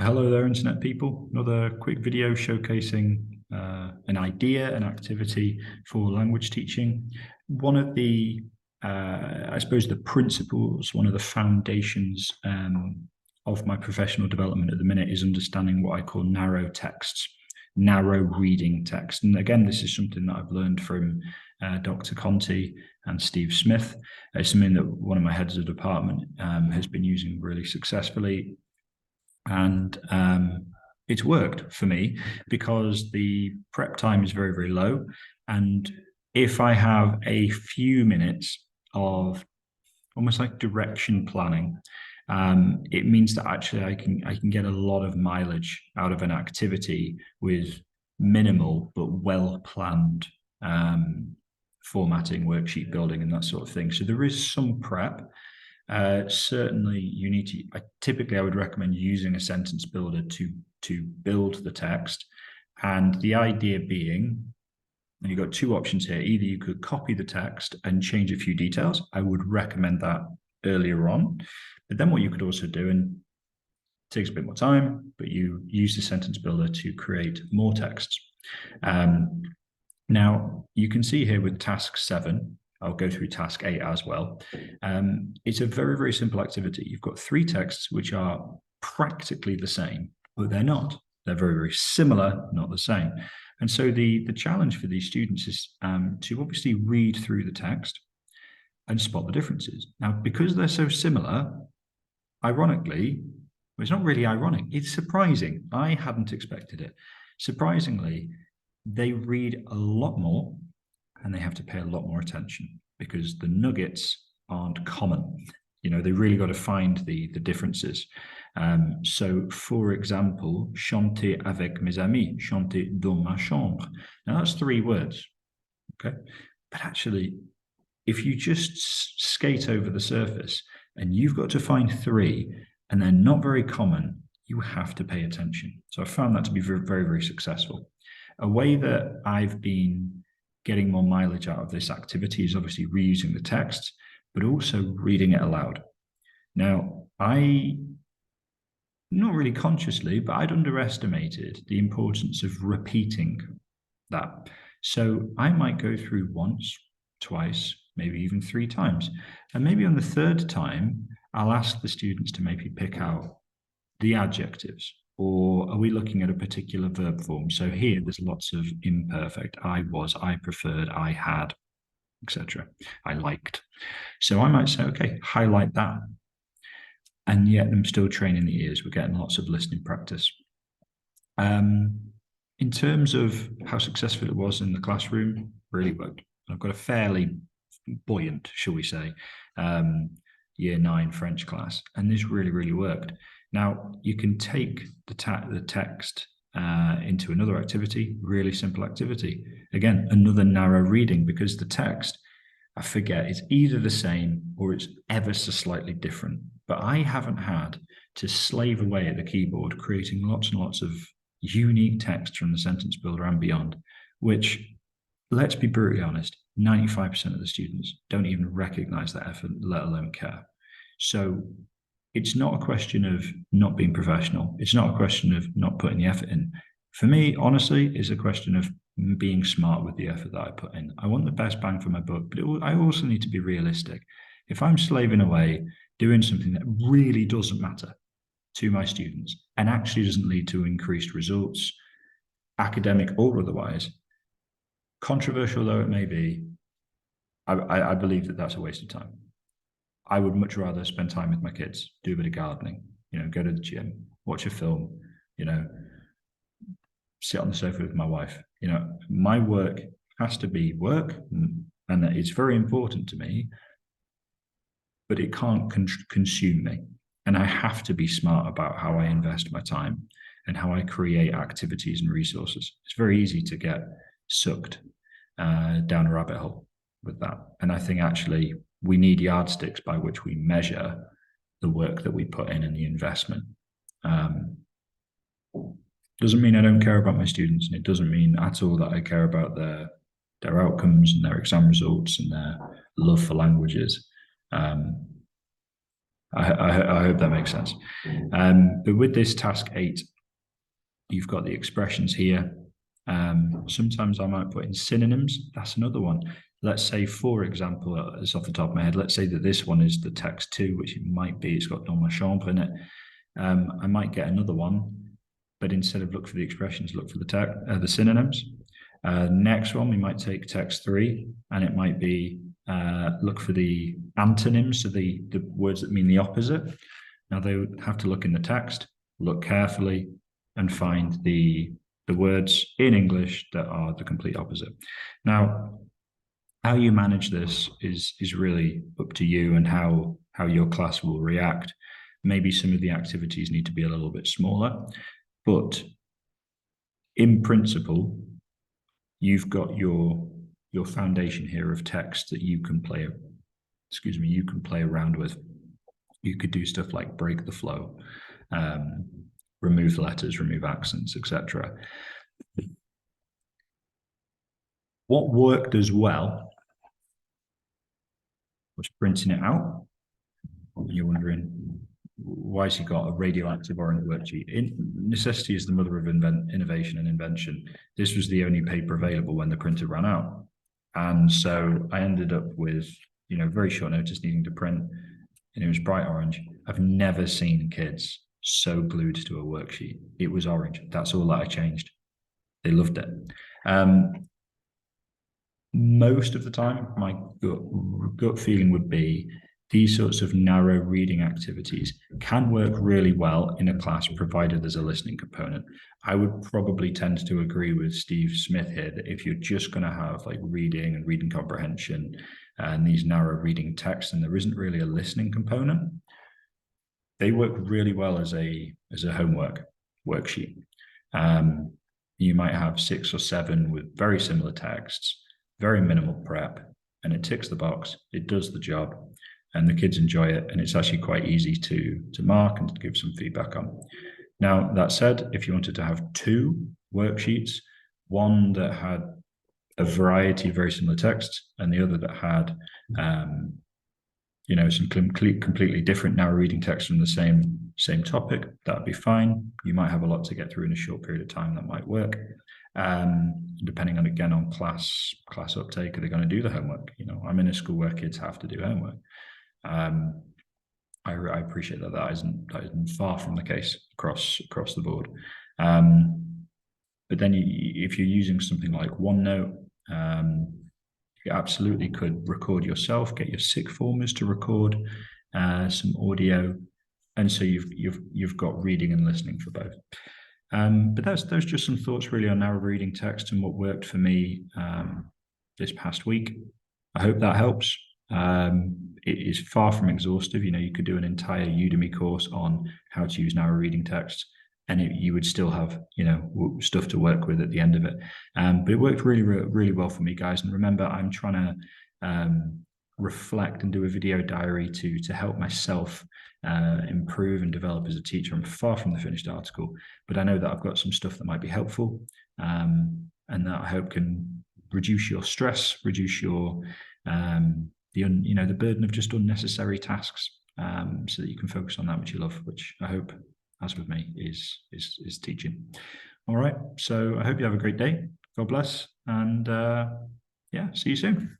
Hello there, Internet people. Another quick video showcasing an idea, an activity for language teaching. One of the, I suppose, the principles, one of the foundations of my professional development at the minute is understanding what I call narrow texts, narrow reading text. And again, this is something that I've learned from Dr. Conti and Steve Smith. It's something that one of my heads of department has been using really successfully. And it's worked for me because the prep time is very, very low. And if I have a few minutes of almost like direction planning, it means that actually I can get a lot of mileage out of an activity with minimal but well planned formatting, worksheet building, and that sort of thing. So there is some prep. Certainly, you need to. Typically, I would recommend using a sentence builder to build the text, and the idea being, and you've got two options here. Either you could copy the text and change a few details. I would recommend that earlier on, but then what you could also do, and it takes a bit more time, but you use the sentence builder to create more texts. Now you can see here with task 7. I'll go through task 8 as well. It's a very, very simple activity. You've got 3 texts which are practically the same, but they're not. They're very, very similar, not the same. And so the challenge for these students is to obviously read through the text and spot the differences. Now, because they're so similar, ironically, well, it's not really ironic, it's surprising. I hadn't expected it. Surprisingly, they read a lot more and they have to pay a lot more attention because the nuggets aren't common. You know, they really got to find the differences. So, for example, chanter avec mes amis, chanter dans ma chambre. Now, that's 3 words, okay? But actually, if you just skate over the surface and you've got to find 3 and they're not very common, you have to pay attention. So I found that to be very, very, very successful. A way that I've been getting more mileage out of this activity is obviously reusing the text, but also reading it aloud. Now, not really consciously, but I'd underestimated the importance of repeating that. So I might go through once, twice, maybe even 3 times. And maybe on the 3rd time, I'll ask the students to maybe pick out the adjectives, or are we looking at a particular verb form? So here there's lots of imperfect. I was, I preferred, I had, etc. I liked. So I might say, okay, highlight that. And yet I'm still training the ears. We're getting lots of listening practice. In terms of how successful it was in the classroom, really worked. I've got a fairly buoyant, shall we say, year 9 French class, and this really, really worked. Now, you can take the text into another activity, really simple activity. Again, another narrow reading, because the text, I forget, it's either the same or it's ever so slightly different. But I haven't had to slave away at the keyboard, creating lots and lots of unique text from the sentence builder and beyond, which, let's be brutally honest, 95% of the students don't even recognize that effort, let alone care. So it's not a question of not being professional. It's not a question of not putting the effort in. For me, honestly, it's a question of being smart with the effort that I put in. I want the best bang for my buck, but I also need to be realistic. If I'm slaving away, doing something that really doesn't matter to my students and actually doesn't lead to increased results, academic or otherwise, controversial though it may be, I believe that that's a waste of time. I would much rather spend time with my kids, do a bit of gardening, go to the gym, watch a film, sit on the sofa with my wife. My work has to be work, and it's very important to me, but it can't consume me. And I have to be smart about how I invest my time and how I create activities and resources. It's very easy to get sucked down a rabbit hole with that. And I think actually we need yardsticks by which we measure the work that we put in and the investment. Doesn't mean I don't care about my students, and it doesn't mean at all that I care about their outcomes and their exam results and their love for languages. I hope that makes sense. But with this task 8, you've got the expressions here. Sometimes I might put in synonyms. That's another one. Let's say, for example, it's off the top of my head, let's say that this one is the text 2, which it might be. It's got dans ma chambre in it. I might get another one, but instead of look for the expressions, look for the synonyms. Next one, we might take text 3, and it might be look for the antonyms, so the words that mean the opposite. Now they would have to look in the text, look carefully, and find the words in English that are the complete opposite. Now, how you manage this is really up to you and how your class will react. Maybe some of the activities need to be a little bit smaller, but in principle, you've got your foundation here of text that you can play around with. You could do stuff like break the flow, remove letters, remove accents, etc. What worked as well was printing it out. And you're wondering, why has he got a radioactive orange worksheet? Necessity is the mother of innovation and invention. This was the only paper available when the printer ran out. And so I ended up with, very short notice needing to print, and it was bright orange. I've never seen kids so glued to a worksheet. It was orange. That's all that I changed. They loved it. Most of the time, my gut feeling would be these sorts of narrow reading activities can work really well in a class, provided there's a listening component. I would probably tend to agree with Steve Smith here that if you're just going to have like reading and reading comprehension and these narrow reading texts, and there isn't really a listening component, they work really well as a homework worksheet. You might have 6 or 7 with very similar texts, very minimal prep, and it ticks the box, it does the job, and the kids enjoy it, and it's actually quite easy to mark and to give some feedback on. Now, that said, if you wanted to have 2 worksheets, one that had a variety of very similar texts and the other that had some completely different narrow reading text from the same topic, that'd be fine. You might have a lot to get through in a short period of time. That might work. Depending on, again, on class uptake, are they going to do the homework? I'm in a school where kids have to do homework. I appreciate that isn't far from the case across the board. But then if you're using something like OneNote, you absolutely could record yourself, get your sixth formers to record some audio, and so you've got reading and listening for both. But those just some thoughts really on narrow reading text and what worked for me this past week. I hope that helps. It is far from exhaustive. You could do an entire Udemy course on how to use narrow reading text, and you would still have stuff to work with at the end of it. But it worked really, really well for me, guys. And remember, I'm trying to reflect and do a video diary to help myself improve and develop as a teacher. I'm far from the finished article, but I know that I've got some stuff that might be helpful, and that I hope can reduce your stress, reduce your the burden of just unnecessary tasks, so that you can focus on that which you love, which I hope, as with me, is teaching. All right, so I hope you have a great day. God bless, and see you soon.